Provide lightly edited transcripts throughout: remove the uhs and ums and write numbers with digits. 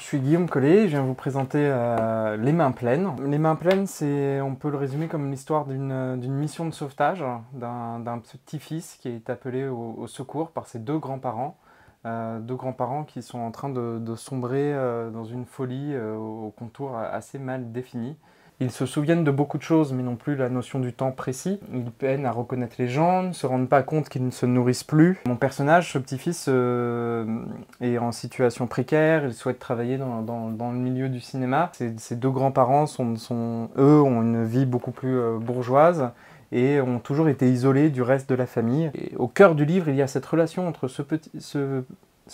suis Guillaume Collet, je viens vous présenter Les Mains Pleines. Les Mains Pleines, on peut le résumer comme l'histoire d'une mission de sauvetage d'un petit-fils qui est appelé au secours par ses deux grands-parents. Deux grands-parents qui sont en train de sombrer dans une folie au contour assez mal défini. Ils se souviennent de beaucoup de choses, mais n'ont plus la notion du temps précis. Ils peinent à reconnaître les gens, ne se rendent pas compte qu'ils ne se nourrissent plus. Mon personnage, ce petit-fils, est en situation précaire, il souhaite travailler dans le milieu du cinéma. Ses deux grands-parents, eux, ont une vie beaucoup plus bourgeoise et ont toujours été isolés du reste de la famille. Et au cœur du livre, il y a cette relation entre ce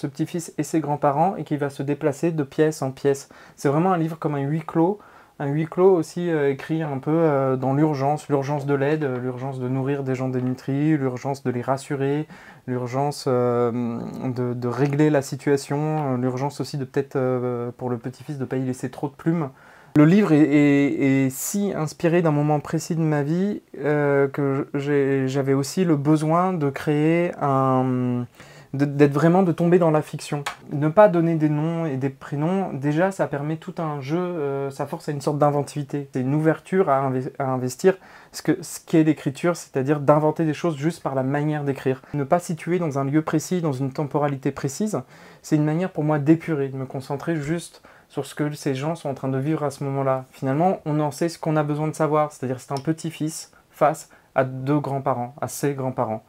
petit-fils et ses grands-parents et qui va se déplacer de pièce en pièce. C'est vraiment un livre comme un huis clos. Un huis clos aussi écrit un peu dans l'urgence de l'aide, l'urgence de nourrir des gens dénutris, l'urgence de les rassurer, l'urgence de régler la situation, l'urgence aussi de peut-être pour le petit-fils de ne pas y laisser trop de plumes. Le livre est si inspiré d'un moment précis de ma vie que j'avais aussi le besoin de créer de tomber dans la fiction. Ne pas donner des noms et des prénoms, déjà ça permet tout un jeu, ça force à une sorte d'inventivité. C'est une ouverture à investir ce qu'est l'écriture, c'est-à-dire d'inventer des choses juste par la manière d'écrire. Ne pas situer dans un lieu précis, dans une temporalité précise, c'est une manière pour moi d'épurer, de me concentrer juste sur ce que ces gens sont en train de vivre à ce moment-là. Finalement, on en sait ce qu'on a besoin de savoir, c'est-à-dire c'est un petit-fils face à deux grands-parents, à ses grands-parents.